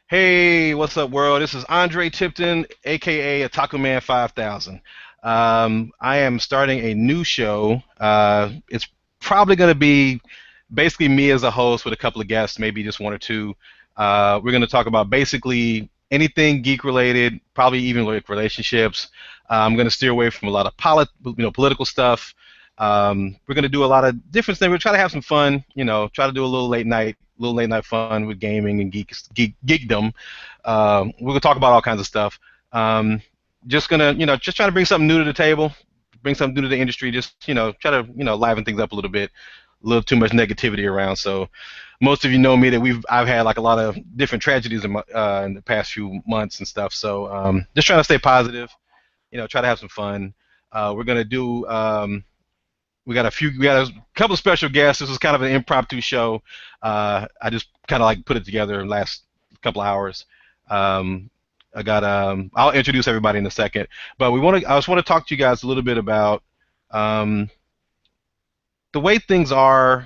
Hey, what's up, world? This is Andre Tipton, aka Otakuman 5000. I am starting a new show. It's probably going to be basically me as a host with a couple of guests, maybe just one or two. We're going to talk about basically anything geek related, probably even like relationships. I'm going to steer away from a lot of political stuff. We're going to do a lot of different things. We'll try to have some fun, try to do a little late night fun with gaming and geekdom. We're gonna talk about all kinds of stuff. Just gonna, just trying to bring something new to the table, bring something new to the industry. Just, try to, liven things up a little bit. A little too much negativity around. So most of you know me that I've had like a lot of different tragedies in the past few months and stuff. So just trying to stay positive. Try to have some fun. We're gonna do. We got a couple of special guests. This was kind of an impromptu show. I just kind of like put it together in the last couple of hours. I'll introduce everybody in a second, but I just want to talk to you guys a little bit about the way things are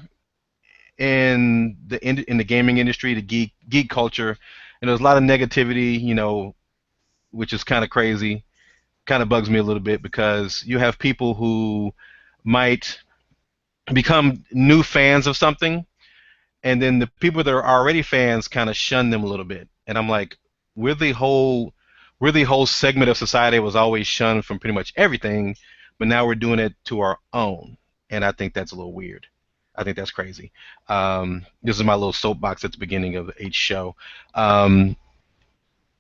in the gaming industry, the geek culture. And there's a lot of negativity, which is kind of crazy. Kind of bugs me a little bit because you have people who might become new fans of something, and then the people that are already fans kind of shun them a little bit. And I'm like, we're the whole segment of society that was always shunned from pretty much everything, but now we're doing it to our own, and I think that's a little weird. I think that's crazy. This is my little soapbox at the beginning of each show.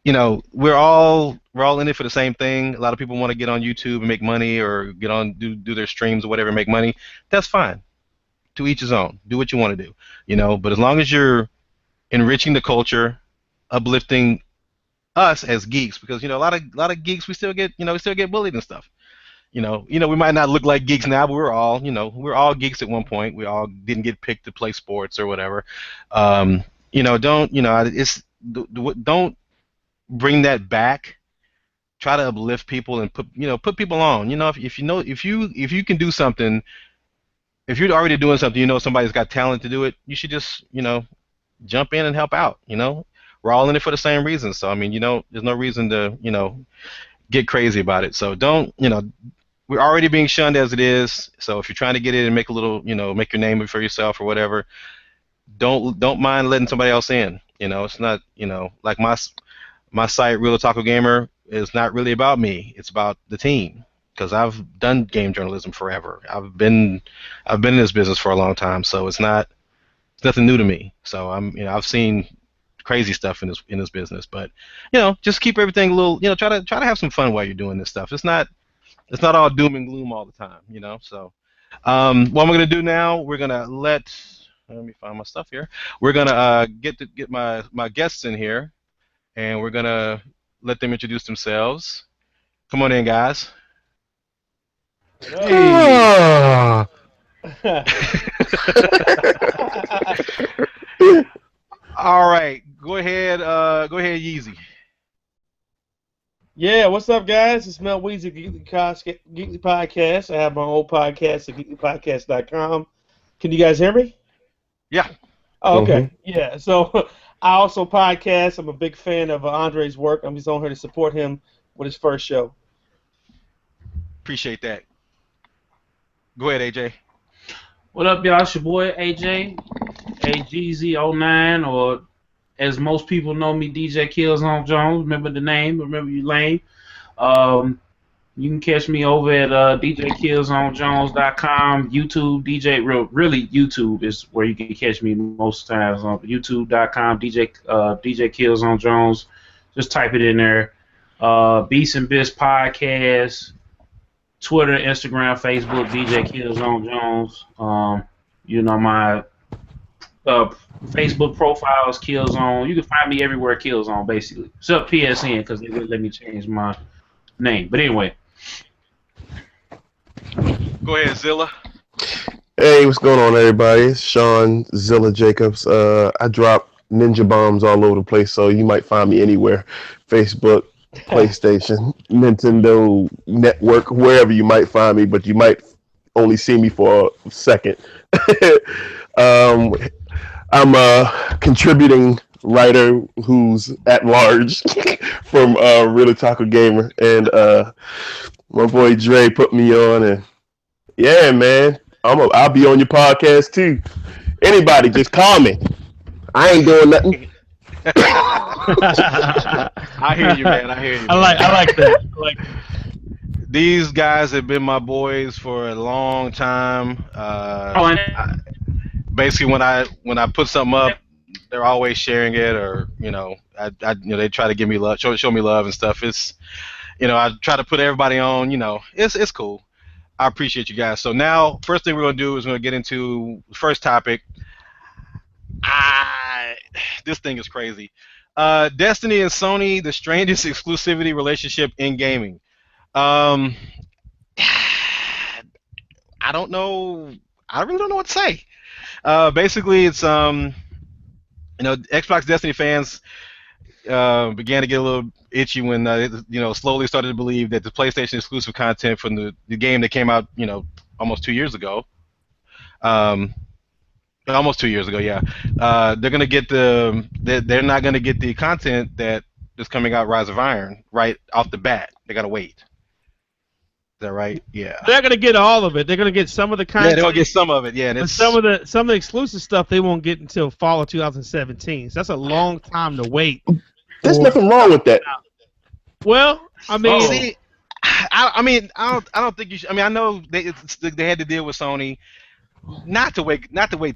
We're all in it for the same thing. A lot of people want to get on YouTube and make money, or get on do their streams or whatever and make money. That's fine. To each his own. Do what you want to do, But as long as you're enriching the culture, uplifting us as geeks, because a lot of geeks, we still get bullied and stuff. We might not look like geeks now, but we're all geeks at one point. We all didn't get picked to play sports or whatever. Don't bring that back. Try to uplift people and put people on. If you can do something, if you're already doing something, somebody's got talent to do it, you should just jump in and help out. We're all in it for the same reason. So I mean, there's no reason to get crazy about it. So don't we're already being shunned as it is. So if you're trying to get in and make a little make your name for yourself or whatever, don't mind letting somebody else in. It's not like my site, Real Otaku Gamer, is not really about me. It's about the team, because I've done game journalism forever. I've been in this business for a long time, so it's nothing new to me. So I've seen crazy stuff in this business, but just keep everything a little, try to have some fun while you're doing this stuff. It's not all doom and gloom all the time, So what I'm gonna do now, let me find my stuff here. We're gonna get my guests in here, and we're gonna let them introduce themselves. Come on in, guys. Hey. All right, go ahead, Yeezy. Yeah, what's up, guys? It's Mel Weezy, Geekly Podcast. I have my own podcast at geeklypodcast.com. Can you guys hear me? Yeah. Oh, okay. Yeah, so I also podcast. I'm a big fan of Andre's work. I'm just on here to support him with his first show. Appreciate that. Go ahead, AJ. What up, y'all? It's your boy AJ, AGZ09, or as most people know me, DJ Killzown Jones. Remember the name? Remember you lame? You can catch me over at DJKillzoneJones.com, YouTube, really YouTube is where you can catch me most times, on YouTube.com, DJ Killzone Jones. Just type it in there. Beast and Biz Podcast, Twitter, Instagram, Facebook, DJ Killzone Jones. My Facebook profile is Killzone. You can find me everywhere Killzone, basically. Except PSN, because they wouldn't let me change my name. But anyway. Go ahead, Zilla. Hey, what's going on, everybody? It's Sean Zilla Jacobs. I drop ninja bombs all over the place, so you might find me anywhere. Facebook, PlayStation, Nintendo Network, wherever you might find me, but you might only see me for a second. I'm contributing writer who's at large from Real Otaku Gamer, and my boy Dre put me on, and yeah, man, I'll be on your podcast too. Anybody, just call me. I ain't doing nothing. I hear you, man. I hear you. I like that. I like that. These guys have been my boys for a long time. Basically, when I put something up, they're always sharing it, or they try to give me love, show me love and stuff. It's I try to put everybody on. It's cool. I appreciate you guys. So now, first thing we're gonna do is we're gonna get into the first topic. This thing is crazy. Destiny and Sony, the strangest exclusivity relationship in gaming. I don't know. I really don't know what to say. Basically, it's Xbox Destiny fans began to get a little itchy when slowly started to believe that the PlayStation exclusive content from the game that came out almost 2 years ago. Almost 2 years ago, yeah. They're gonna get they're not gonna get the content that is coming out Rise of Iron right off the bat. They gotta wait. Is that right? Yeah. They're gonna get all of it. They're gonna get some of the content. Yeah, they're gonna get some of it. Yeah, and but some of the exclusive stuff they won't get until fall of 2017. So that's a long time to wait. There's nothing wrong with that. Well, I mean, see, I don't think you should. I mean, I know they had to deal with Sony. Not to wait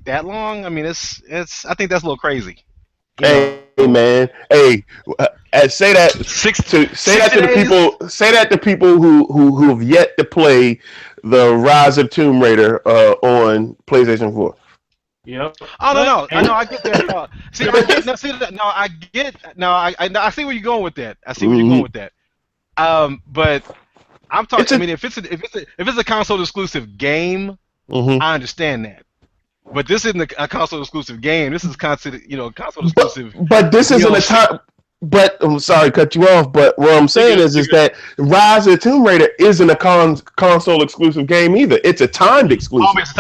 that long. I mean, it's. I think that's a little crazy. Hey man, say that to the people. Say that to people who have yet to play the Rise of Tomb Raider on PlayStation 4. Yep. Oh no, I get that. I see where you're going with that. I see where you're going with that. But I'm talking. I mean, if it's a console exclusive game. Mm-hmm. I understand that, but this isn't a console exclusive game. This is console exclusive. But this isn't a time. But I'm sorry to cut you off. But what I'm saying is that Rise of the Tomb Raider isn't a console exclusive game either. It's a timed exclusive. Oh, it's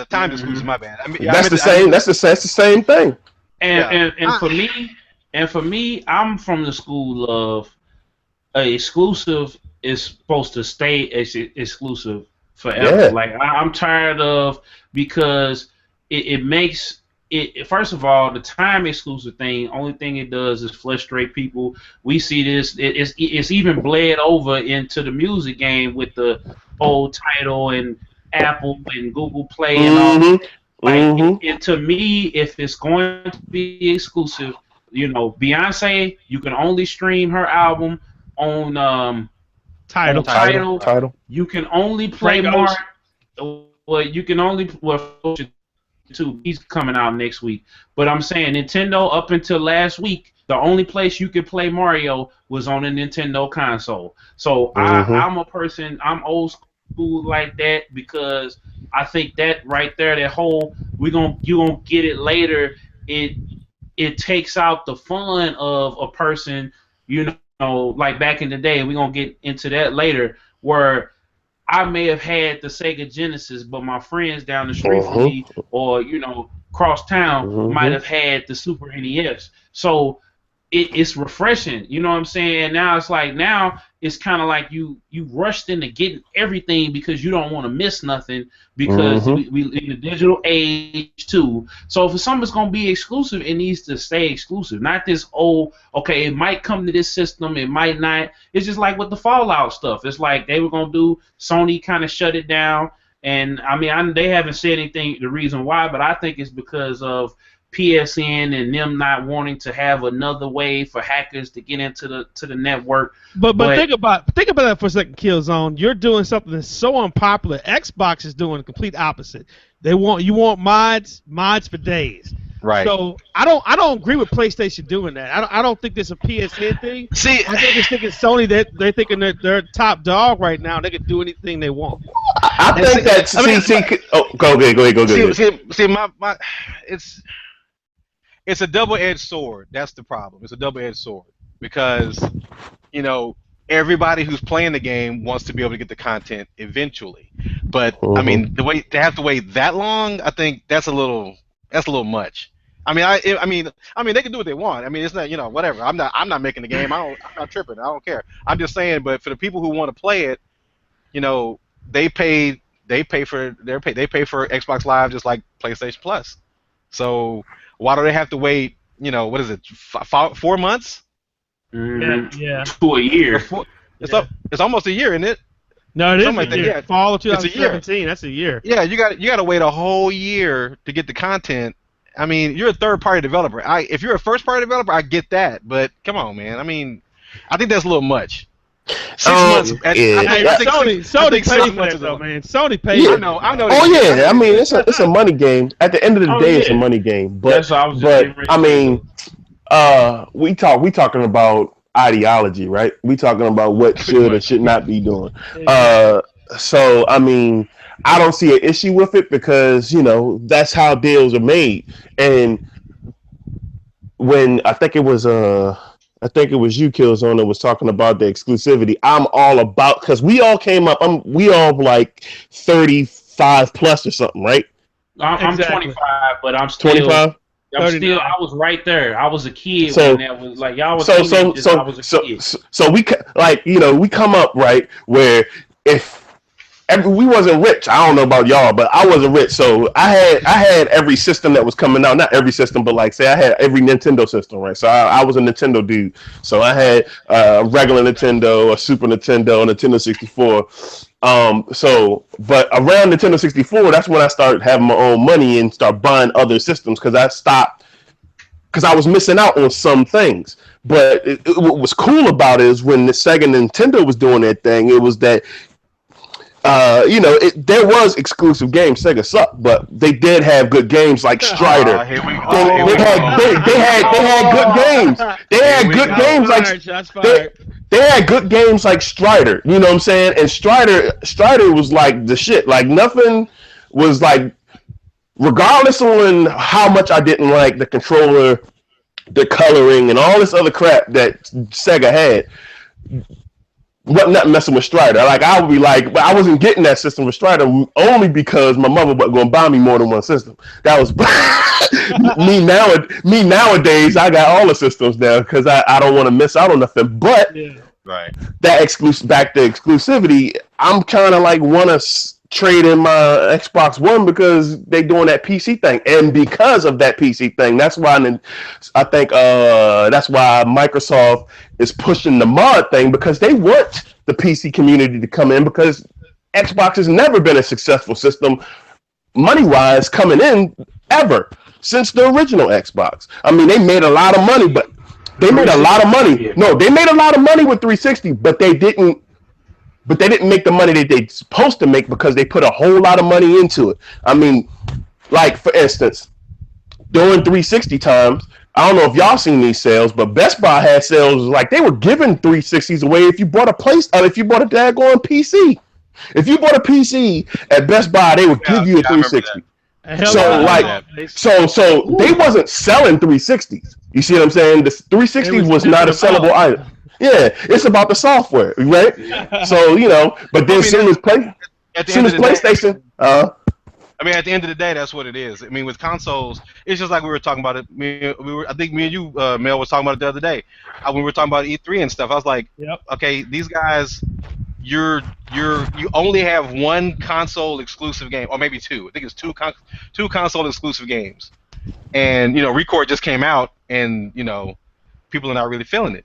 timed exclusive. My bad. I mean, that's the same. That's the same thing. And for me, I'm from the school of exclusive is supposed to stay exclusive forever. Yeah. Like I'm tired of, because it makes it. First of all, the time exclusive thing. Only thing it does is frustrate people. We see this. It's even bled over into the music game with the old Tidal and Apple and Google Play and all. Like and to me, if it's going to be exclusive, Beyonce, you can only stream her album on Tidal. You can only play Mario. Well, you can only he's coming out next week. But I'm saying Nintendo up until last week, the only place you could play Mario was on a Nintendo console. So I'm a person. I'm old school like that, because I think that right there, that whole you gonna get it later. It takes out the fun of a person. Like back in the day, we're going to get into that later, where I may have had the Sega Genesis, but my friends down the street from me or, cross town might have had the Super NES. So it's refreshing, you know what I'm saying? Now it's kind of like you rushed into getting everything because you don't want to miss nothing, because we in the digital age too. So if something's going to be exclusive, it needs to stay exclusive. Not this okay, it might come to this system, it might not. It's just like with the Fallout stuff. It's like they were going to do, Sony kind of shut it down. And I mean, they haven't said anything, the reason why, but I think it's because of PSN and them not wanting to have another way for hackers to get into the network. But think about that for a second, Killzone. You're doing something that's so unpopular. Xbox is doing the complete opposite. You want mods for days. Right. So I don't agree with PlayStation doing that. I don't think it's a PSN thing. See, I think it's Sony that they're thinking that they're top dog right now. They can do anything they want. I think that. Go ahead. See, it's a double-edged sword. That's the problem. It's a double-edged sword because, everybody who's playing the game wants to be able to get the content eventually. But I mean, to have to wait that long, I think that's a little much. I mean, they can do what they want. I mean, it's not, whatever. I'm not making the game. I'm not tripping. I don't care. I'm just saying. But for the people who want to play it, they pay for Xbox Live just like PlayStation Plus. So why do they have to wait? What is it? 4 months? Yeah. To a year. It's almost a year, isn't it? No, it is Something a like that, year. yeah. Fall of It's a year. 2017. That's a year. Yeah, you got to wait a whole year to get the content. I mean, you're a third-party developer. If you're a first-party developer, I get that, but come on, man. I mean, I think that's a little much. 6 months. Yeah. Sony paid for that though, man. Sony paid. Yeah. For that. I know. Oh yeah, I mean it's a money game. At the end of the day, it's a money game. But That's what I was just I mean, we talking about ideology, right? We talking about what should or should not be doing. So I mean, I don't see an issue with it because that's how deals are made. And when I think it was you, Killzone, that was talking about the exclusivity. I'm all about, because we all came up. We all like 35 plus or something, right? I'm Exactly. 25, but I'm still 25. I was right there. I was a kid So- when that was like y'all was So teenagers, I was a kid. we we come up right where we wasn't rich. I don't know about y'all, but I wasn't rich. So I had every system that was coming out. Not every system, but like say I had every Nintendo system, right? So I was a Nintendo dude. So I had a regular Nintendo, a Super Nintendo, a Nintendo 64. But around Nintendo 64, that's when I started having my own money and start buying other systems because I was missing out on some things. But what was cool about it is when the Sega Nintendo was doing their thing, it was that there was exclusive games. Sega sucked, but they did have good games like Strider. Here we go. They had good games. They had good games like Shots fired. they had good games like Strider. You know what I'm saying? And Strider was like the shit. Like nothing was like, regardless on how much I didn't like the controller, the coloring, and all this other crap that Sega had. Wasn't nothing messing with Strider. Like I would be like, but I wasn't getting that system with Strider only because my mother wasn't going to buy me more than one system. That was me nowadays. I got all the systems now because I don't want to miss out on nothing. But Right. that back to exclusivity, I'm kind of like want to trade in my Xbox One because they doing that PC thing, and because of that PC thing, that's why I think that's why Microsoft is pushing the mod thing, because they want the PC community to come in, because Xbox has never been a successful system money wise coming in ever since the original Xbox. I mean, they made a lot of money, but they made a lot of money. No, they made a lot of money with 360, but they didn't make the money that they supposed to make because they put a whole lot of money into it. I mean, like for instance, during 360 times, I don't know if y'all seen these sales, but Best Buy had sales like they were giving 360s away if you bought if you bought a daggone PC. If you bought a PC at Best Buy, they would give you a 360. So they wasn't selling 360s. You see what I'm saying? The 360 was not a sellable item. Yeah, it's about the software, right? So but then soon as PlayStation, I mean, at the end of the day, that's what it is. I mean, with consoles, it's just like we were talking about it. I think me and you, Mel, was talking about it the other day when we were talking about E3 and stuff. I was like, okay, these guys, you only have one console exclusive game, or maybe two. I think it's two console exclusive games, and Record just came out, and people are not really feeling it.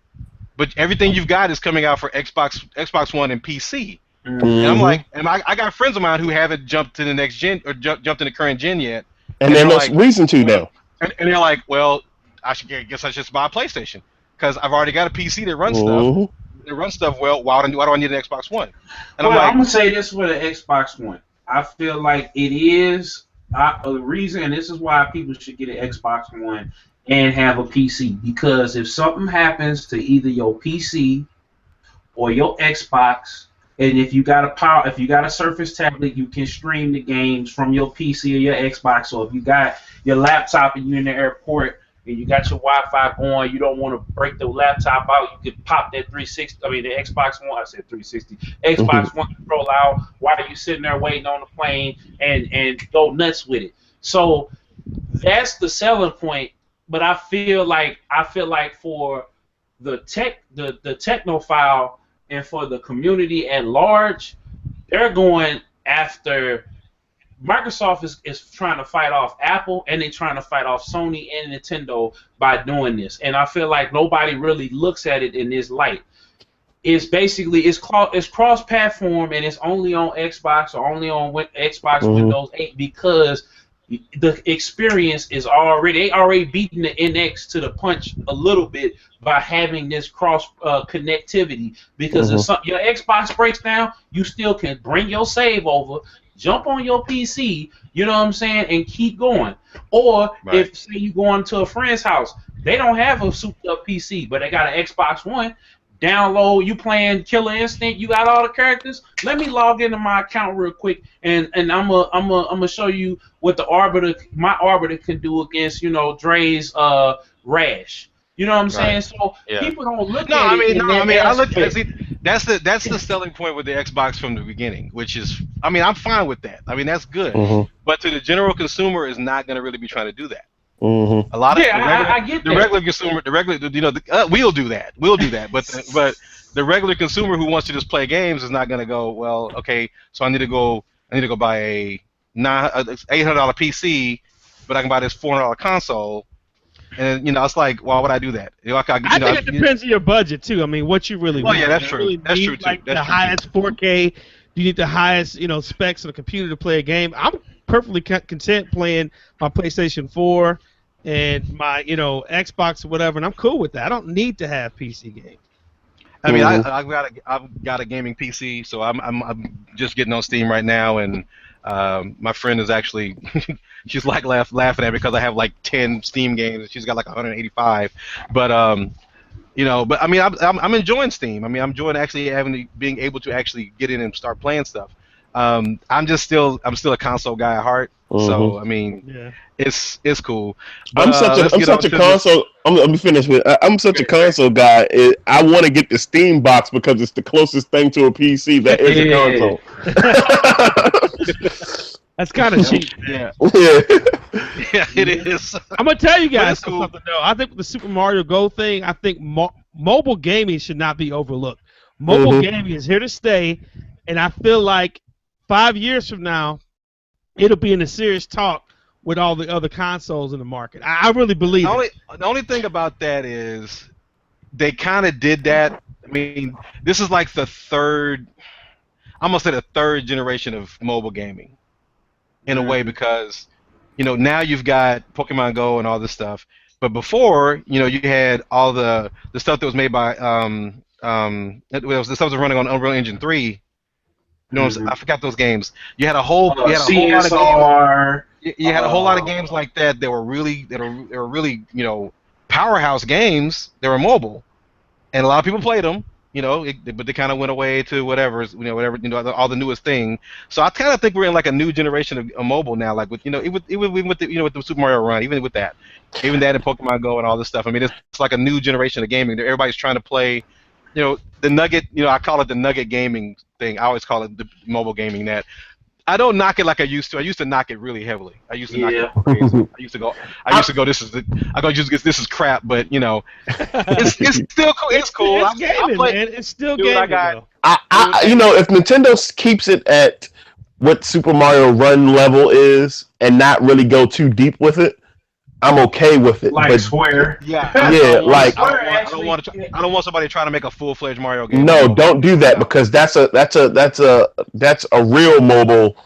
But everything you've got is coming out for Xbox One and PC. And I'm like, I got friends of mine who haven't jumped to the next gen or jumped in the current gen yet. And there's no reason to now. And they're like, well, I guess I should buy a PlayStation because I've already got a PC that runs stuff. It runs stuff well. Why do I need an Xbox One? And I'm gonna say this for the Xbox One. I feel like it is a reason, and this is why people should get an Xbox One and have a PC, because if something happens to either your PC or your Xbox, and if you got a Surface tablet, you can stream the games from your PC or your Xbox. So if you got your laptop and you're in the airport and you got your Wi-Fi going, you don't want to break the laptop out, you can pop that the Xbox One, I said 360, Xbox One control out while you sitting there waiting on the plane and go nuts with it. So that's the selling point. But I feel like for the technophile and for the community at large, they're going after. Microsoft is trying to fight off Apple, and they're trying to fight off Sony and Nintendo by doing this. And I feel like nobody really looks at it in this light. It's basically it's cross-platform, and it's only on Xbox or only on Xbox Windows 8 because the experience is already beating the NX to the punch a little bit by having this cross connectivity. Because if your Xbox breaks down, you still can bring your save over, jump on your PC, you know what I'm saying, and keep going. Or if say you going to a friend's house, they don't have a souped up PC, but they got an Xbox One. Download, you playing Killer Instinct, you got all the characters. Let me log into my account real quick, and I'm gonna show you what my Arbiter can do against, Dre's Rash. You know what I'm saying? So people don't look at it. I look at it. That's the selling point with the Xbox from the beginning, which is, I'm fine with that. That's good. But to the general consumer, is not going to really be trying to do that. A lot of I get the regular consumer, we'll do that. We'll do that. But the regular consumer who wants to just play games is not going to go, well, okay, so I need to go buy a $800 PC, but I can buy this $400 console. And it's like, why would I do that? I think it depends on your budget too. what you really want. Yeah, that's true. Really that's true too. Like the highest 4K. Do you need the highest, specs on the computer to play a game? I'm perfectly content playing my PlayStation 4 and my, Xbox or whatever, and I'm cool with that. I don't need to have PC games. I've got a gaming PC, so I'm just getting on Steam right now, and my friend is actually she's like laughing at me because I have like 10 Steam games and she's got like 185. But I'm enjoying Steam. I'm enjoying actually being able to actually get in and start playing stuff. I'm still a console guy at heart. So it's cool. But, I'm such a console. Let me finish with. I'm such a console guy. I want to get the Steam box because it's the closest thing to a PC that is a console. That's kind of cheap. Yeah, it is. I'm gonna tell you guys something though. I think with the Super Mario Go thing, I think mobile gaming should not be overlooked. Mobile gaming is here to stay, and I feel like 5 years from now, it'll be in a serious talk with all the other consoles in the market. I really believe it. The only thing about that is they kind of did that. This is like the third generation of mobile gaming in a way, because now you've got Pokemon Go and all this stuff, but before you had all the stuff that was made by the stuff that was running on Unreal Engine 3. I forgot those games. You had a whole lot of games. You had a whole lot of games like that were really powerhouse games. They were mobile, and a lot of people played them. But they kind of went away to whatever all the newest thing. So I kind of think we're in like a new generation of mobile now. Like with with the Super Mario Run, even that and Pokemon Go and all this stuff. It's like a new generation of gaming. Everybody's trying to play. The nugget. I call it the nugget gaming thing. I always call it the mobile gaming. That I don't knock it like I used to. I used to knock it really heavily. I used to knock it crazy. I used to go. This is crap. But it's still cool. It's cool. It's gaming, man. It's still gaming. If Nintendo keeps it at what Super Mario Run level is and not really go too deep with it, I'm okay with it. Like Square. I don't want somebody trying to make a full-fledged Mario game. No, don't do that, because that's a real mobile,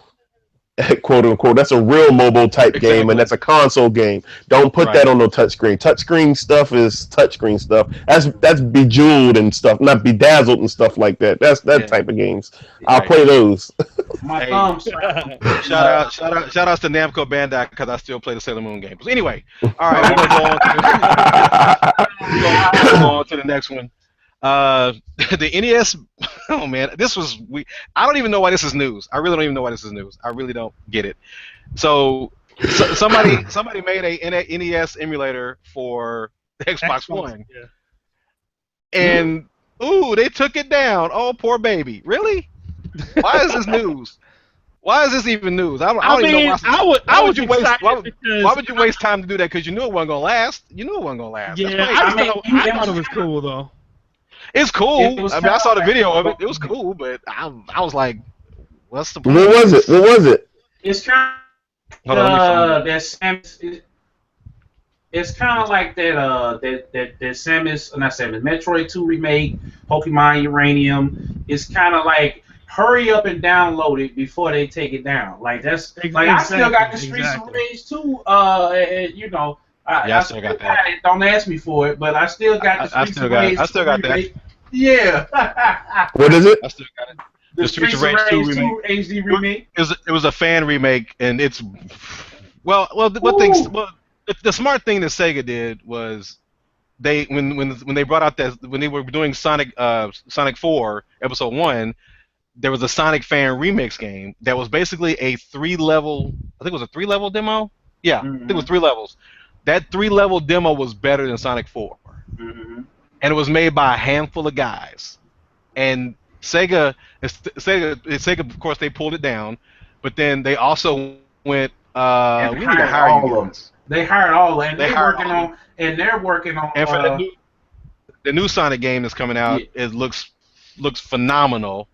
quote unquote. That's a real mobile type game, and that's a console game. Don't put that on no touchscreen. Touchscreen stuff is touchscreen stuff. That's Bejeweled and stuff, not Bedazzled and stuff like that. That's that type of games. I'll play those. My thumbs. Shout outs to Namco Bandai, because I still play the Sailor Moon games. Anyway, all right, we're going to go on to the next one. The NES. Oh man, I don't even know why this is news. I really don't even know why this is news. I really don't get it. So somebody made a NES emulator for the Xbox One, and they took it down. Oh, poor baby. Really? Why is this news? Why is this even news? I don't I even know mean, why. I was you waste? excited because Why would you waste time to do that? Because you knew it wasn't gonna last. You knew it wasn't gonna last. Yeah, That's crazy. I thought it was cool though. It's cool. It was I mean, I saw the kinda video of it. like- It was cool, but I was like, what's the What point? was it? What was it? It's kind Hold on, let me find it. that Samus. It's kind of like that Samus, not Samus, Metroid 2 remake, Pokemon Uranium. It's kind of like hurry up and download it before they take it down. Like that's like I still got the Streets of Rage 2. You know, I still got that. Don't ask me for it, but I still got the Streets of Rage. I still got that. remake. Yeah. What is it? I still got it. The Streets of Rage 2 HD remake. It was a fan remake, and it's well. The smart thing that Sega did was they when they brought out that when they were doing Sonic 4 Episode 1, there was a Sonic fan remix game that was basically a 3-level. I think it was a 3-level demo. Yeah, I think it was 3 levels. That 3-level demo was better than Sonic 4, and it was made by a handful of guys. And Sega, of course, they pulled it down, but then they also went. We need to hire you guys. They hired all, and They're working on. And for the new Sonic game that's coming out, it looks phenomenal.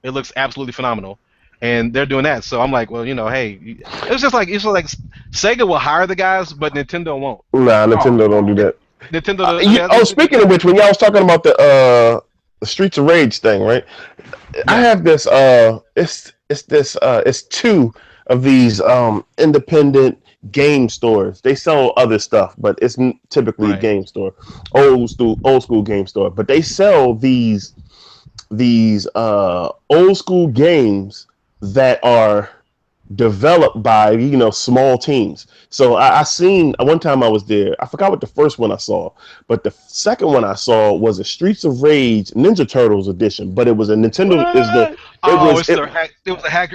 It looks absolutely phenomenal, and they're doing that. So I'm like, well, hey, it's just like Sega will hire the guys, but Nintendo won't. Nah, Nintendo don't do that. Nintendo. Speaking of which, when y'all was talking about the Streets of Rage thing, right? Yeah. I have this. It's 2 of these independent game stores. They sell other stuff, but it's typically a game store, old school game store. But they sell these old school games that are developed by small teams. So I seen one time I was there. I forgot what the first one I saw, but the second one I saw was a Streets of Rage Ninja Turtles edition. But it was a Nintendo. It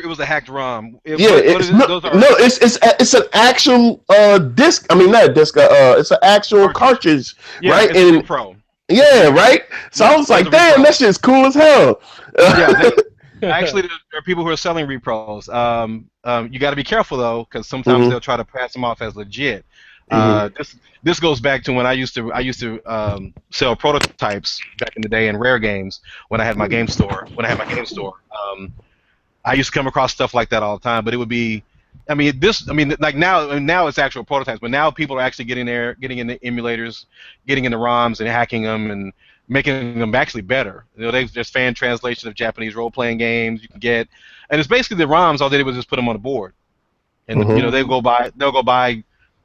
was a hacked ROM. It's an actual disc. I mean, not a disc. It's an actual cartridge, right? It's a Pro. Yeah, right. So I was like, damn, that shit's cool as hell. Actually, there are people who are selling repros. You got to be careful though, because sometimes they'll try to pass them off as legit. This goes back to when I used to sell prototypes back in the day in rare games when I had my game store. I used to come across stuff like that all the time, but it would be, like now it's actual prototypes, but now people are actually getting in the emulators, getting in the ROMs and hacking them and making them actually better. There's fan translation of Japanese role-playing games you can get, and it's basically the ROMs. All they did was just put them on the board, and they'll go buy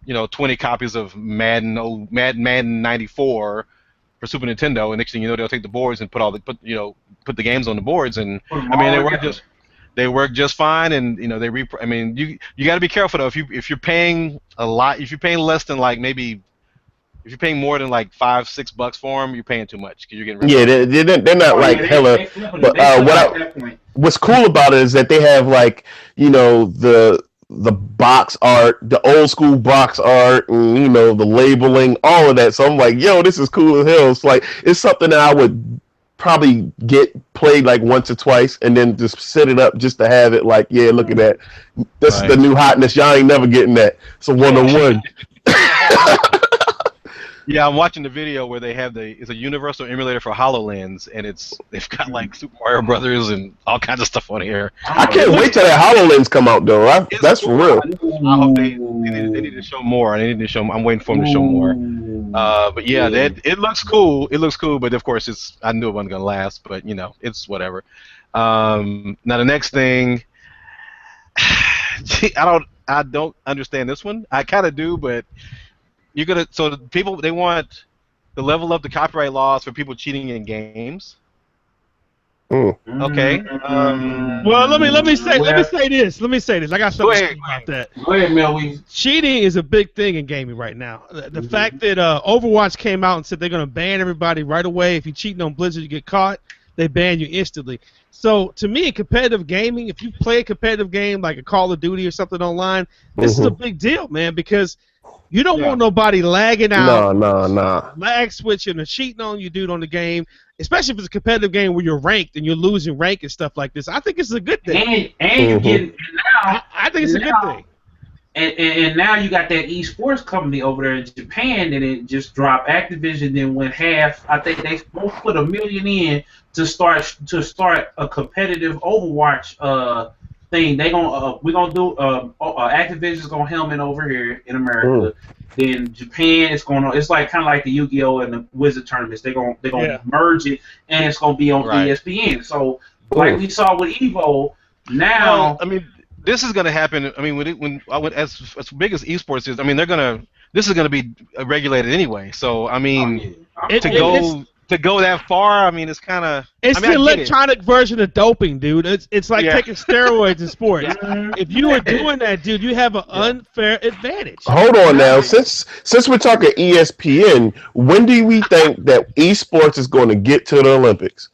20 copies of Madden 94 for Super Nintendo, and next thing you know, they'll take the boards and put the games on the boards, and they work just fine, and you got to be careful though. If you're paying a lot, if you're paying less than if you're paying more than like $5-6 for them, you're paying too much because you're getting rid of they're not hella. But what's cool about it is that they have the box art, the old school box art, and the labeling, all of that. So I'm like, yo, this is cool as hell. It's something that I would probably get played like once or twice, and then just set it up just to have it. Like, yeah, look at that. This is the new hotness. Y'all ain't never getting that. It's a 101. Yeah, I'm watching the video where they have it's a universal emulator for HoloLens, and they've got like Super Mario Brothers and all kinds of stuff on here. I can't wait till that HoloLens come out though. That's for real. I hope they need to show more. I'm waiting for them to show more. But yeah, it looks cool. It looks cool, but of course I knew it wasn't gonna last. But it's whatever. Now the next thing, I don't understand this one. I kind of do, but. So the people, they want to level up the copyright laws for people cheating in games. Okay. Well, let me say this. I got something to say about that. Go ahead, Mel. Cheating is a big thing in gaming right now. The fact that Overwatch came out and said they're going to ban everybody right away. If you're cheating on Blizzard, you get caught. They ban you instantly. So to me, in competitive gaming, if you play a competitive game like a Call of Duty or something online, this is a big deal, man, because you don't want nobody lagging out, no, lag switching or cheating on you, dude, on the game. especially if it's a competitive game where you're ranked and you're losing rank and stuff like this. I think it's a good thing. And you get now. I think it's a good thing. And now you got that esports company over there in Japan, and it just dropped. Activision then went half. I think they both put $1 million in to start a competitive Overwatch thing. We're gonna do Activision's gonna helmet over here in America. Then Japan is it's like kind of like the Yu-Gi-Oh and the Wizard tournaments. They're gonna merge it, and it's gonna be on ESPN. So like we saw with Evo, now well, I mean, this is gonna happen. I mean, as big as esports is, I mean, this is gonna be regulated anyway. So I mean, to go that far, I mean, it's kind of. It's the electronic version of doping, dude. It's like taking steroids in sports. If you are doing that, dude, you have an unfair advantage. Hold on now. Since we're talking ESPN, when do we think that esports is going to get to the Olympics?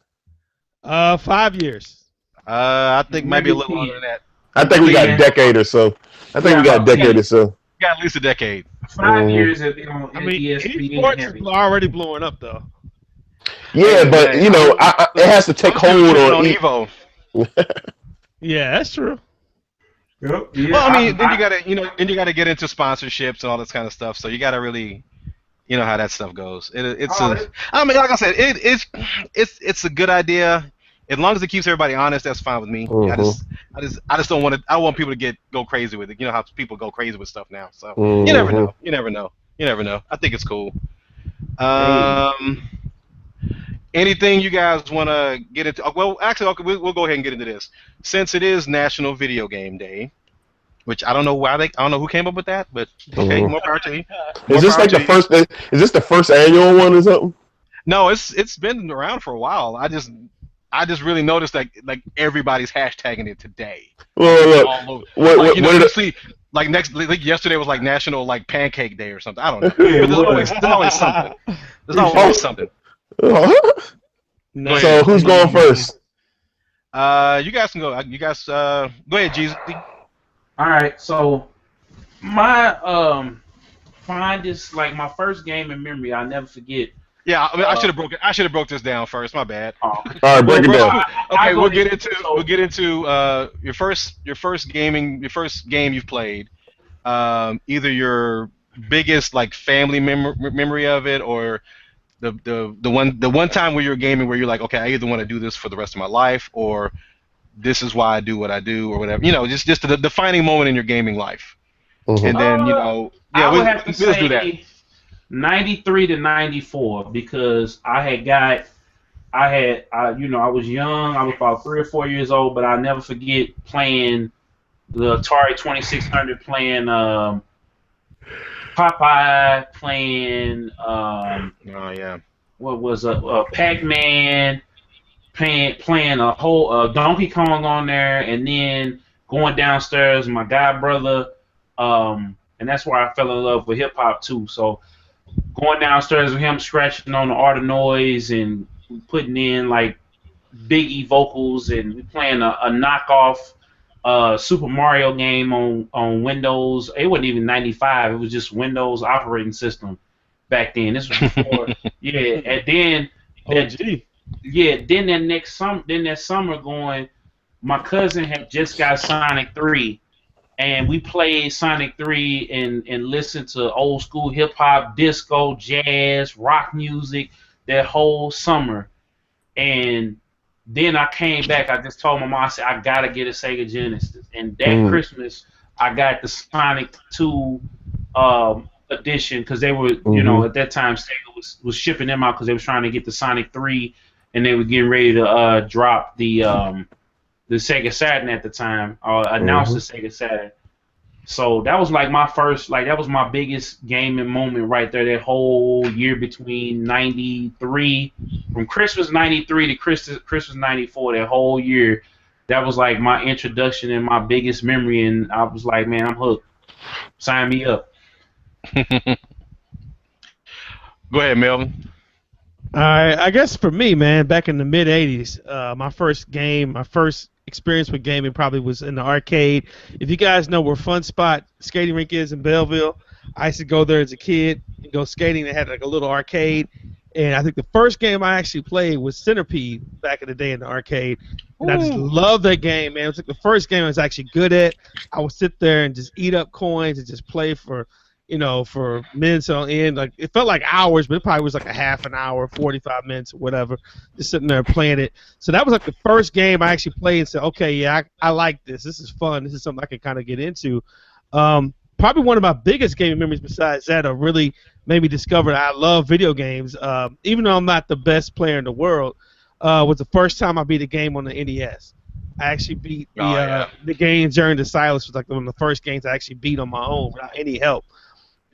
5 years. I think maybe a little longer than that. I think we got a decade or so. We got at least a decade. 5 years of ESPN. Esports is already blowing up though. Yeah, but you know, it has to take hold on Evo. Yeah, that's true. Yep. Yeah, well, I mean, then you gotta get into sponsorships and all this kind of stuff. So you gotta really, you know how that stuff goes. I mean, like I said, it's a good idea. As long as it keeps everybody honest, that's fine with me. I just don't want to. I want people to go crazy with it. You know how people go crazy with stuff now. So you never know. You never know. I think it's cool. Anything you guys want to get into? Well, actually, okay, we'll go ahead and get into this. Since it is National Video Game Day, which I don't know who came up with that, but okay, more power to you. Is this the first annual one or something? No, it's been around for a while. I just really noticed that like everybody's hashtagging it today. Well, all over. Like yesterday was like National like Pancake Day or something. I don't know. But there's always something. There's always something. So who's going first? You guys can go. You guys go ahead, Jesus. All right. So my fondest, like my first game in memory, I'll never forget. Yeah, I mean, I should have broke this down first. My bad. All right, break it down. Okay, we'll get into your first game you've played. Either your biggest like family memory of it, or the one time where you're gaming where you're like, okay, I either want to do this for the rest of my life, or this is why I do what I do, or whatever. You know, just the defining moment in your gaming life. And then I would have to say do that. 93 to 94, because I was young. I was about 3 or 4 years old, but I'll never forget playing the Atari 2600, playing Popeye, playing what was Pac-Man, playing a whole Donkey Kong on there, and then going downstairs with my god brother, and that's where I fell in love with hip hop too. So going downstairs with him, scratching on the Art of Noise and putting in like Biggie vocals, and we playing a knockoff Super Mario game on Windows. It wasn't even 95. It was just Windows operating system back then. This was before. And then that summer going, my cousin had just got Sonic 3, and we played Sonic 3 and listened to old school hip hop, disco, jazz, rock music that whole summer. And then I came back. I just told my mom, I said, I gotta get a Sega Genesis. And that Christmas, I got the Sonic 2 edition, because they were, at that time Sega was shipping them out because they was trying to get the Sonic 3, and they were getting ready to drop the Sega Saturn at the time, announced the Sega Saturn. So that was like my first, that was my biggest gaming moment right there. That whole year between 93, from Christmas 93 to Christmas 94, that whole year, that was like my introduction and my biggest memory. And I was like, man, I'm hooked. Sign me up. Go ahead, Melvin. All right, I guess for me, man, back in the mid '80s, my first experience with gaming probably was in the arcade. If you guys know where Fun Spot skating rink is in Belleville, I used to go there as a kid and go skating. They had like a little arcade, And I think the first game I actually played was Centipede back in the day in the arcade. And I just loved that game, man. It was like the first game I was actually good at. I would sit there and just eat up coins and just play for, for minutes on end. Like it felt like hours, but it probably was like a half an hour, 45 minutes or whatever, just sitting there playing it. So that was like the first game I actually played and said, okay, yeah, I like this. This is fun. This is something I can kind of get into. Probably one of my biggest gaming memories besides that really made me discover that I love video games. Even though I'm not the best player in the world, was the first time I beat a game on the NES. I actually beat the game Journey to Silence was like one of the first games I actually beat on my own without any help.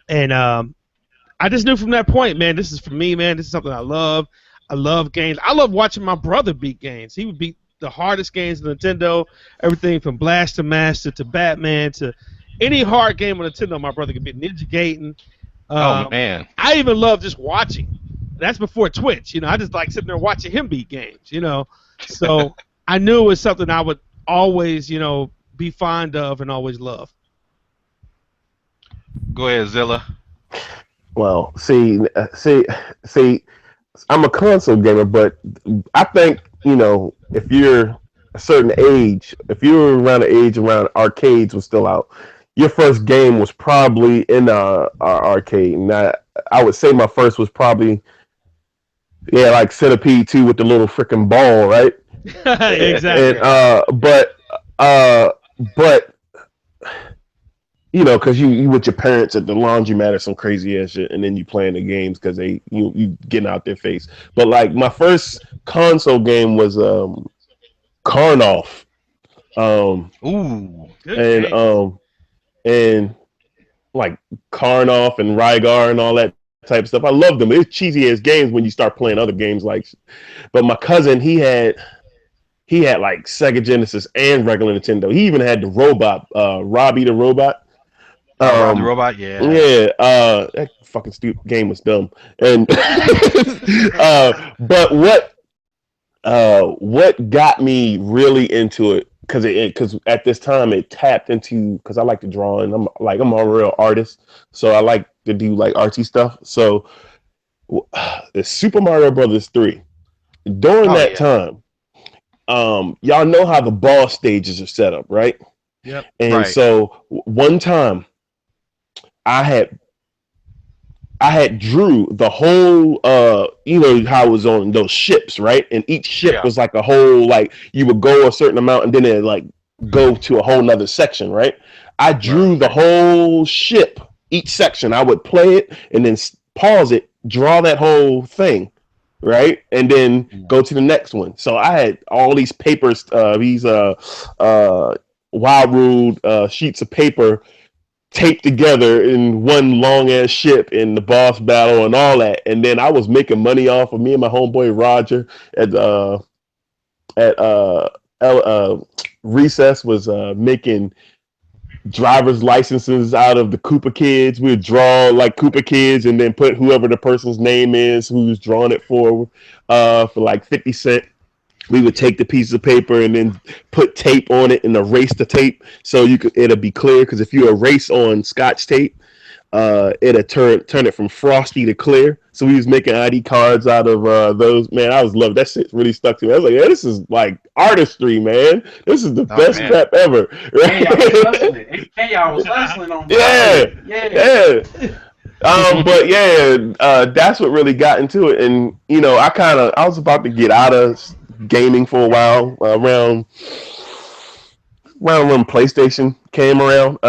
And I just knew from that point, man, this is for me, man. This is something I love. I love games. I love watching my brother beat games. He would beat the hardest games on Nintendo, everything from Blaster Master to Batman to any hard game on Nintendo. My brother could beat Ninja Gaiden. Oh man! I even love just watching. That's before Twitch, I just like sitting there watching him beat games, So I knew it was something I would always, be fond of and always love. Go ahead, Zilla. Well, see, I'm a console gamer, but I think if you're a certain age, if you were around the age around arcades was still out, your first game was probably in our arcade. Now, I would say my first was probably, like Centipede 2 with the little freaking ball, right? Exactly. And, but because you with your parents at the laundromat or some crazy ass shit, and then you playing the games because you getting out their face. But like my first console game was Karnoff. Ooh, good game. And like Karnoff and Rygar and all that type of stuff. I loved them. It's cheesy as games when you start playing other games but my cousin, he had like Sega Genesis and regular Nintendo. He even had the robot, Robbie the Robot. Rob the Robot, yeah. Yeah, that fucking stupid game was dumb. And but what got me really into it, because at this time it tapped into, because I like to draw and I'm a real artist, so I like to do like artsy stuff. So the Super Mario Brothers 3, during that time, y'all know how the boss stages are set up, right? Yep. And so one time I had drew the whole, how it was on those ships, right? And each ship was like a whole, like you would go a certain amount and then it like go to a whole nother section, right? I drew the whole ship, each section. I would play it and then pause it, draw that whole thing, right? And then go to the next one. So I had all these papers, these wild ruled sheets of paper taped together in one long ass ship in the boss battle and all that. And then I was making money off of me and my homeboy Roger at recess was making driver's licenses out of the Koopa Kids. We would draw like Koopa Kids and then put whoever the person's name is who's drawing it for like 50 cents. We would take the piece of paper and then put tape on it and erase the tape so it'll be clear. Because if you erase on Scotch tape, it'll turn it from frosty to clear. So we was making ID cards out of those. Man, I was loving that shit. Really stuck to me. I was like, yeah, this is like artistry, man. This is the best crap ever. Y'all was hustling on that. Yeah. But yeah, that's what really got into it. And I was about to get out of gaming for a while, around when PlayStation came around,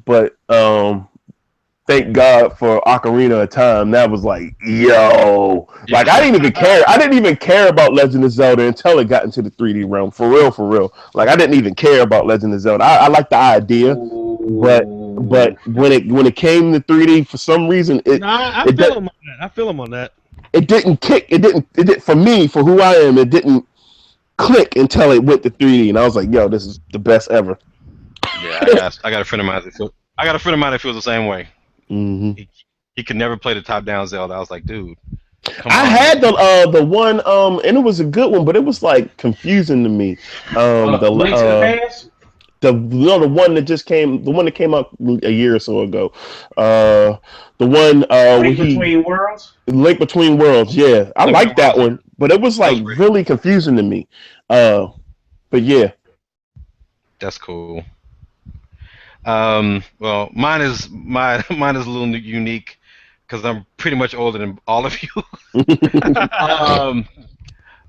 but thank God for Ocarina of Time. That was like, yo, like I didn't even care about Legend of Zelda until it got into the 3D realm. For real. Like I didn't even care about Legend of Zelda. I like the idea, but when it came to 3D, for some reason I feel him on that. It didn't kick. It didn't for me, for who I am. It didn't click until it went to 3D, and I was like, yo, this is the best ever. Yeah, I got a friend of mine that feels the same way. Mm-hmm. He could never play the top-down Zelda. I was like, dude. I had the one, and it was a good one, but it was like confusing to me. Link to the Past? The one that just came, the one that came out a year or so ago. The one Link Between Worlds. Link Between Worlds. Yeah, I like that one, but it was like really confusing to me. But yeah, that's cool. Well, mine is a little unique because I'm pretty much older than all of you.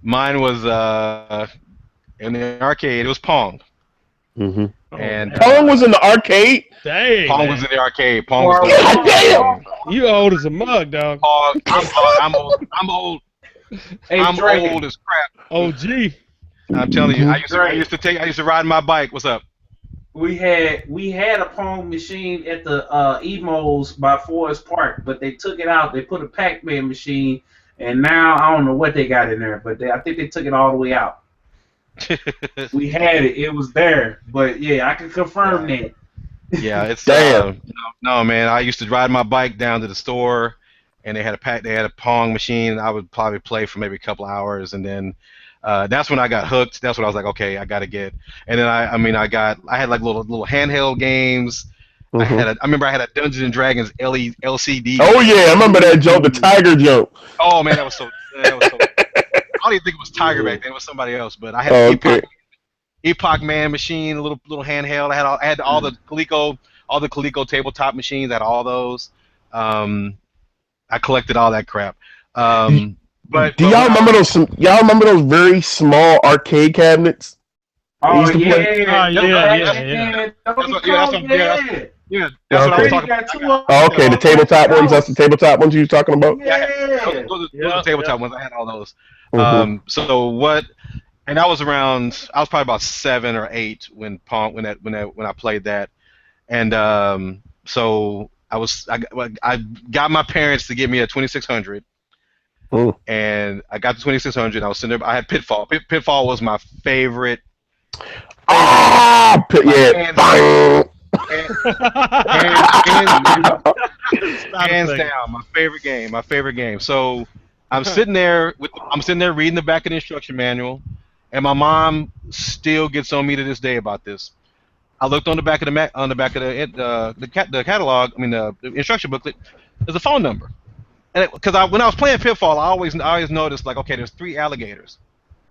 Mine was in the arcade. It was Pong. Mm-hmm. And Pong was in the arcade. Dang. Pong was in the arcade. Pong was in the God damn. You old as a mug, dog. Pong. I'm old. Hey, I'm Dragon. old as crap. OG. I'm telling you, I used to ride my bike. What's up? We had a Pong machine at the Emos by Forest Park, but they took it out. They put a Pac-Man machine, and now I don't know what they got in there, but I think they took it all the way out. We had it. It was there, but yeah, I can confirm that. Yeah, it's damn. No, man. I used to ride my bike down to the store, and they had a Pong machine. And I would probably play for maybe a couple hours, and then that's when I got hooked. That's when I was like, okay, I gotta get. And then I had like little handheld games. Mm-hmm. I remember I had a Dungeons and Dragons LCD. Oh yeah, I remember that joke, the tiger joke. Oh man, that was so. I don't even think it was Tiger back then. It was somebody else. But I had an Epoch Man machine, a little handheld. I had all the Coleco tabletop machines. I had all those. I collected all that crap. But do y'all remember those? Y'all remember those very small arcade cabinets? Oh yeah, yeah. That's what I was talking about. Oh, okay, the tabletop ones. That's the tabletop ones you were talking about. Yeah, those are the tabletop ones. I had all those. Mm-hmm. So what? And I was around. I was probably about 7 or 8 when I played that, and so I got my parents to give me a 2600. And I got the 2600. I was sitting there. I had Pitfall. Pitfall was my favorite. Yeah. Hands down, my favorite game. So I'm sitting there reading the back of the instruction manual, and my mom still gets on me to this day about this. I looked on the back of the catalog. I mean the instruction booklet. There's a phone number. And because when I was playing Pitfall, I always noticed, like, okay, there's 3 alligators.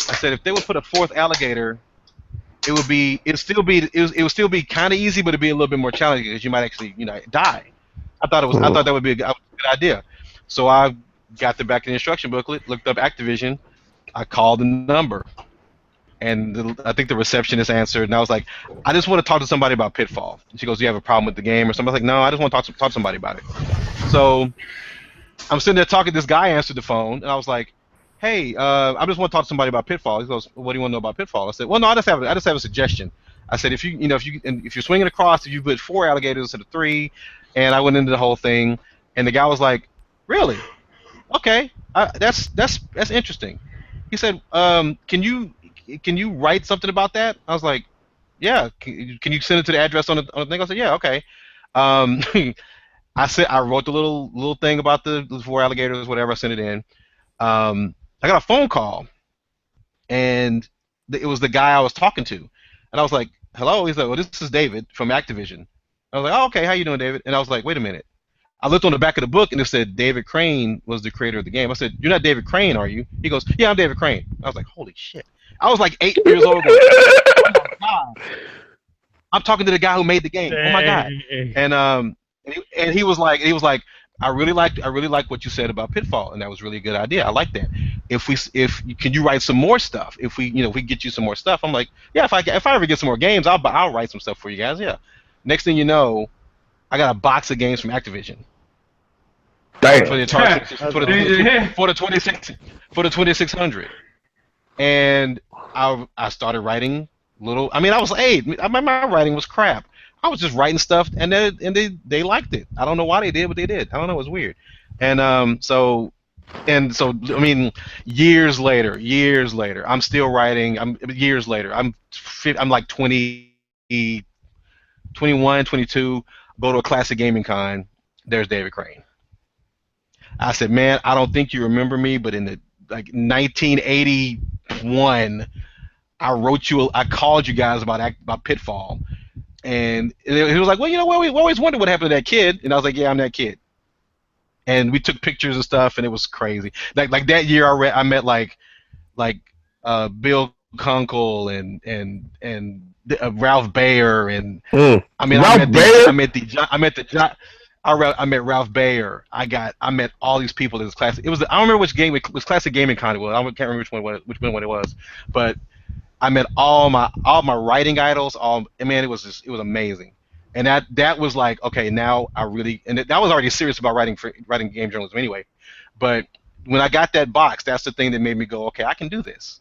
I said if they would put a 4th alligator, it would still be kind of easy, but it'd be a little bit more challenging because you might actually die. I thought that would be a good idea. So I got the back of the instruction booklet, looked up Activision, I called the number, and I think the receptionist answered, and I was like, I just want to talk to somebody about Pitfall. And she goes, do you have a problem with the game or something? I was like, no, I just want to talk to somebody about it. So I'm sitting there talking. This guy answered the phone, and I was like, "Hey, I just want to talk to somebody about Pitfall." He goes, "What do you want to know about Pitfall?" I said, "Well, no, I just have a suggestion." I said, "If you're swinging across, if you put 4 alligators instead of 3," and I went into the whole thing, and the guy was like, "Really? Okay, that's interesting." He said, "Can you write something about that?" I was like, "Yeah. Can you send it to the address on the thing?" I said, "Yeah, okay." I wrote the little thing about the 4 alligators, whatever. I sent it in. I got a phone call, and it was the guy I was talking to, and I was like, "Hello." He's like, "Well, this is David from Activision." I was like, "Oh, okay. How you doing, David?" And I was like, "Wait a minute." I looked on the back of the book, and it said David Crane was the creator of the game. I said, "You're not David Crane, are you?" He goes, "Yeah, I'm David Crane." I was like, "Holy shit!" I was like 8 years old. Oh my god! I'm talking to the guy who made the game. Oh my god! And he was like, I really like what you said about Pitfall, and that was really a good idea. I like that. Can you write some more stuff? If we get you some more stuff, I'm like, yeah. If I ever get some more games, I'll write some stuff for you guys. Yeah. Next thing you know, I got a box of games from Activision. Damn. For the Atari, for the 2600, and I started writing little. I mean, I was 8. My writing was crap. I was just writing stuff, and they liked it. I don't know why they did, but they did. I don't know. It was weird. And so I mean, years later, I'm still writing. Years later. I'm like 20, 21, 22. Go to a classic gaming con. There's David Crane. I said, man, I don't think you remember me, but in 1981, I called you guys about Pitfall. And he was like, well, you know, we always wondered what happened to that kid. And I was like, yeah, I'm that kid. And we took pictures and stuff, and it was crazy. Like that year, I met like Bill Kunkel and Ralph Baer, and I mean, Ralph Baer? I met Ralph Baer. I met all these people in this class. I don't remember which game it was. Classic Gaming Con it was. I can't remember which one it was, but I met all my writing idols. Man, it was amazing. And that was like, okay, now I really, and I was already serious about writing game journalism anyway. But when I got that box, that's the thing that made me go, okay, I can do this.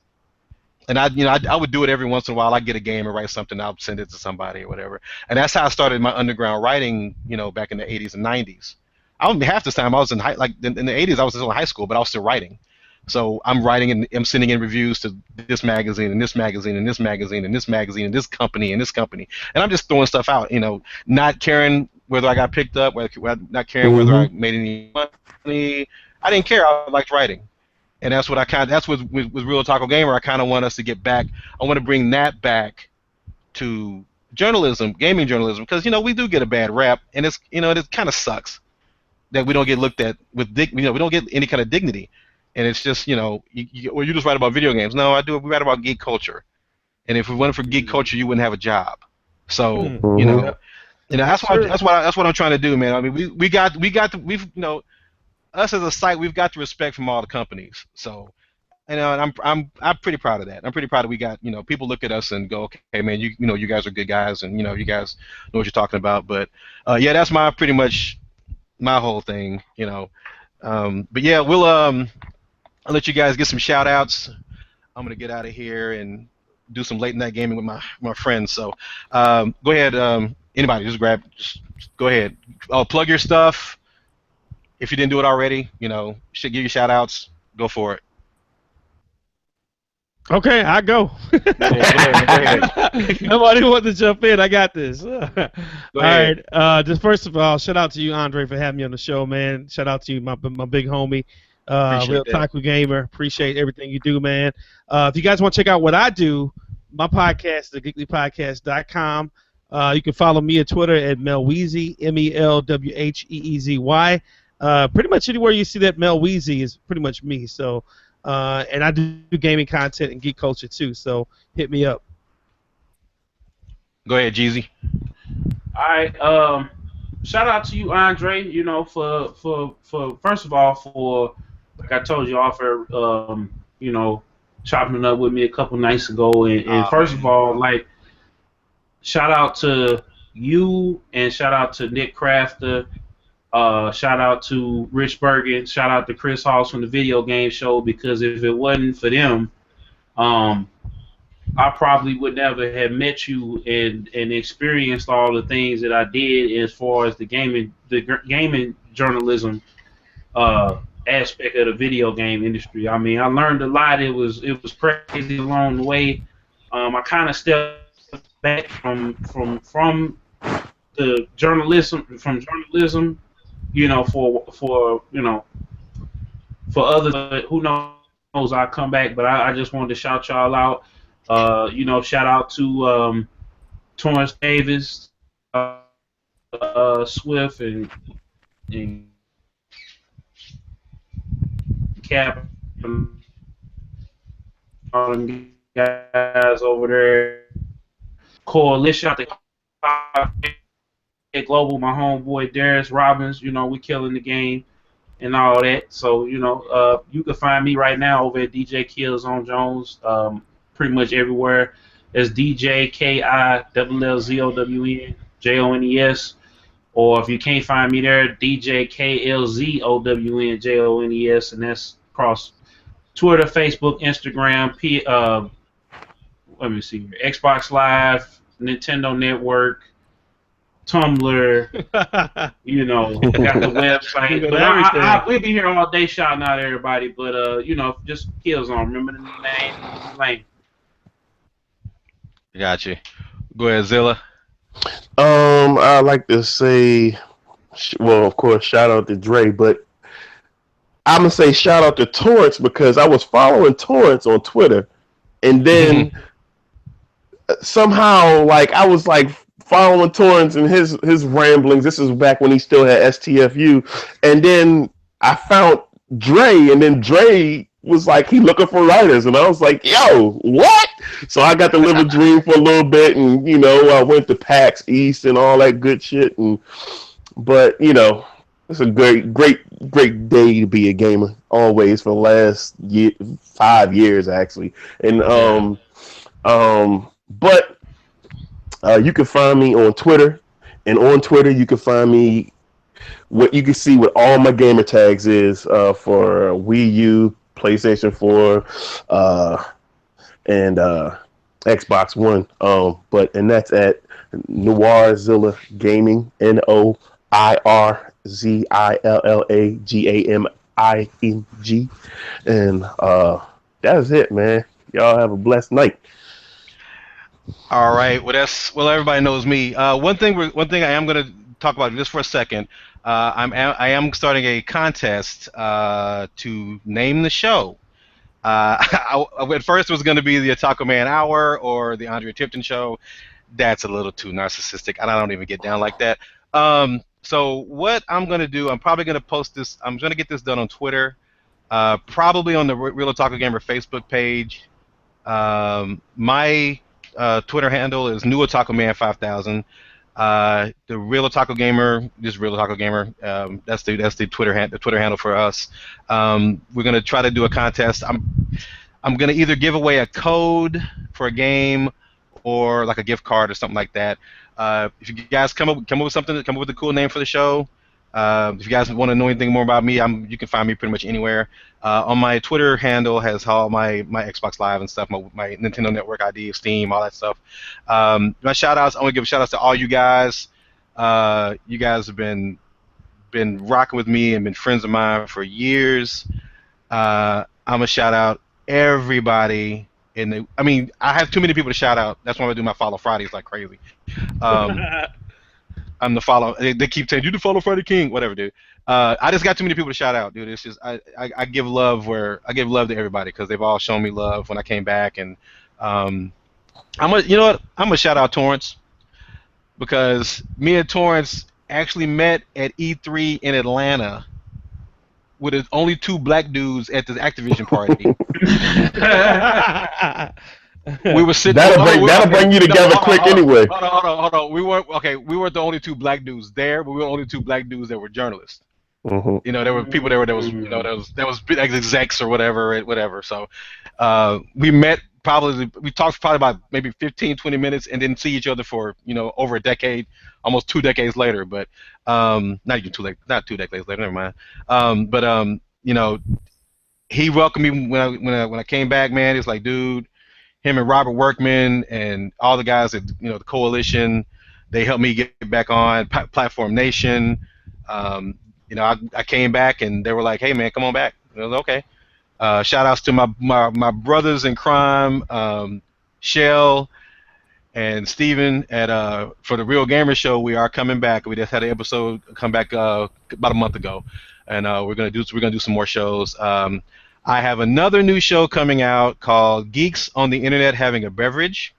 And I would do it every once in a while. I'd get a game and write something, I'll send it to somebody or whatever. And that's how I started my underground writing, back in the 80s and 90s. Half the time I was in in the 80s I was still in high school, but I was still writing. So I'm writing and I'm sending in reviews to this magazine and this magazine and this magazine and this magazine and this company and this company. And I'm just throwing stuff out, not caring whether I got picked up, not caring whether I made any money. I didn't care. I liked writing. And that's what with Real Otaku Gamer, I kind of want us to get back. I want to bring that back to journalism, gaming journalism, because we do get a bad rap, and it kind of sucks that we don't get looked at with we don't get any kind of dignity, and it's just you just write about video games. No, we write about geek culture, and if we went for geek culture, you wouldn't have a job. So that's what I'm trying to do, man. I mean, we've us as a site, we've got the respect from all the companies. So, and I'm pretty proud of that. I'm pretty proud that we got people look at us and go, okay, man, you guys are good guys, and you guys know what you're talking about. But yeah, that's pretty much my whole thing, But yeah, I'll let you guys get some shout outs. I'm gonna get out of here and do some late night gaming with my friends. So go ahead, anybody, just go ahead. Plug your stuff. If you didn't do it already, should give you shout outs. Go for it. Okay, I go. Go ahead. Nobody want to jump in. I got this. All right. Just first of all, shout out to you, Andre, for having me on the show, man. Shout out to you, my big homie, Real Otaku Gamer. Appreciate everything you do, man. If you guys want to check out what I do, my podcast is at geeklypodcast.com. You can follow me on Twitter at Melweezy, MELWHEEZY. Pretty much anywhere you see that Mel Weezy is pretty much me. So, and I do gaming content and geek culture too. So hit me up. Go ahead, Jeezy. All right. Shout out to you, Andre. For first of all, for like I told you, offer chopping it up with me a couple nights ago, and first of all, like shout out to you and shout out to Nick Crafter. Shout out to Rich Bergen. Shout out to Chris Halls from the Video Game Show, because if it wasn't for them, I probably would never have met you and experienced all the things that I did as far as the gaming journalism aspect of the video game industry. I mean, I learned a lot. It was crazy along the way. I kind of stepped back from the journalism for others, who knows, I'll come back, but I just wanted to shout y'all out. Shout out to Torrance Davis, Swift, and Cap, all them guys over there. Coalition, out the Global, my homeboy Darius Robbins, we killing the game and all that. So, you can find me right now over at DJ Killzown Jones, pretty much everywhere. It's DJ KILLZOWN JONES. Or if you can't find me there, DJ KLZOWN JONES, and that's across Twitter, Facebook, Instagram, let me see, Xbox Live, Nintendo Network, Tumblr, got the website. But we'll be here all day shouting out everybody. But just Killzone. Remember the name. Got you. Go ahead, Zilla. I'd like to say, well, of course, shout out to Dre, but I'm gonna say shout out to Torrance, because I was following Torrance on Twitter, and then somehow, like, I was like following Torrance and his ramblings. This is back when he still had STFU, and then I found Dre, and then Dre was like, he looking for writers, and I was like, yo, what? So I got to live a dream for a little bit, and I went to PAX East and all that good shit, but it's a great day to be a gamer. Always for the last 5 years actually, and but you can find me on Twitter, and on Twitter you can find me. What you can see what all my gamer tags is for Wii U, PlayStation 4, and Xbox One. And that's at Noirzilla Gaming, NOIRZILLAGAMING, and that's it, man. Y'all have a blessed night. All right. Well, everybody knows me. One thing I am going to talk about just for a second. I am starting a contest to name the show. At first it was going to be the Otakuman Hour or the Andre Tipton Show. That's a little too narcissistic, and I don't even get down like that. So what I'm going to do, I'm probably going to post this. I'm going to get this done on Twitter, probably on the Real Otaku Gamer Facebook page. My Twitter handle is New Otakuman 5000. The Real Otaku Gamer, just Real Otaku Gamer. That's the Twitter handle for us. We're gonna try to do a contest. I'm gonna either give away a code for a game or like a gift card or something like that. If you guys come up with something, come up with a cool name for the show. If you guys want to know anything more about me, you can find me pretty much anywhere. On my Twitter handle has all my Xbox Live and stuff, my Nintendo Network ID, Steam, all that stuff. My shout-outs, I want to give shout-outs to all you guys. You guys have been rocking with me and been friends of mine for years. I'm going to shout-out everybody. I have too many people to shout-out. That's why I do my Follow Fridays like crazy. I'm the follow. They keep saying you the Follow Friday King, whatever, dude. I just got too many people to shout out, dude. It's just I give love to everybody because they've all shown me love when I came back, and I'm gonna shout out Torrance because me and Torrance actually met at E3 in Atlanta with the only two black dudes at the Activision party. We were sitting. That'll bring you together quick anyway. Hold on. We weren't the only two black dudes there, but we were the only two black dudes that were journalists. Mm-hmm. There were people there that was execs or whatever. So we talked probably about maybe 15, 20 minutes, and didn't see each other for over a decade, almost 2 decades later. But not 2 decades later. Never mind. He welcomed me when I came back. Man, it's like, dude. Him and Robert Workman and all the guys at the coalition, they helped me get back on Platform Nation. I came back and they were like, "Hey man, come on back." I was okay. Shout outs to my brothers in crime, Shell and Steven for the Real Gamer Show. We are coming back. We just had an episode come back about a month ago, and we're gonna do some more shows. I have another new show coming out called Geeks on the Internet Having a Beverage.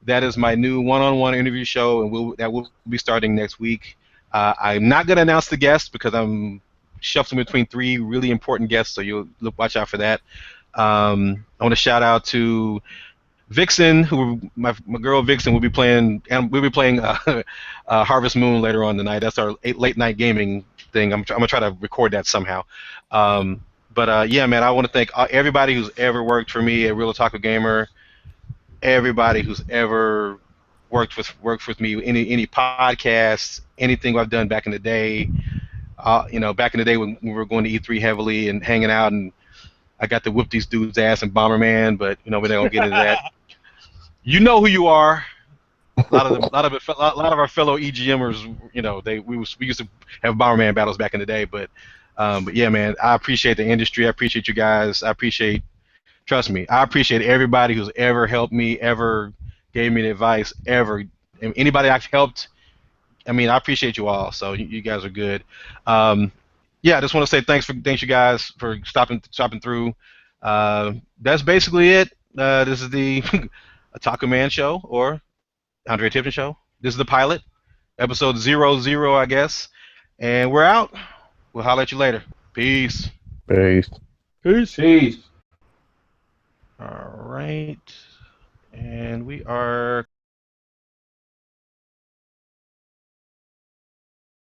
That is my new one-on-one interview show, and that will be starting next week. I'm not going to announce the guests because I'm shuffling between 3 really important guests, so you'll watch out for that. I want to shout out to Vixen, my girl Vixen will be playing, and we'll be playing Harvest Moon later on tonight. That's our late night gaming thing. I'm going to try to record that somehow. But yeah, man, I want to thank everybody who's ever worked for me at Real Otaku Gamer, everybody who's ever worked with me, any podcasts, anything I've done back in the day. Back in the day when we were going to E3 heavily and hanging out, and I got to whoop these dudes' ass in Bomberman, but we're not gonna get into that. You know who you are. A lot of our fellow EGMers, we used to have Bomberman battles back in the day, but yeah, man, I appreciate the industry. I appreciate you guys. Trust me, I appreciate everybody who's ever helped me, ever gave me the advice, ever. Anybody I've helped, I appreciate you all. So you guys are good. Yeah, I just want to say thanks you guys for stopping through. That's basically it. This is the Otakuman Show or Andre Tipton Show. This is the pilot, episode 00, I guess. And we're out. We'll holler at you later. Peace. Peace. Peace. All right. And we are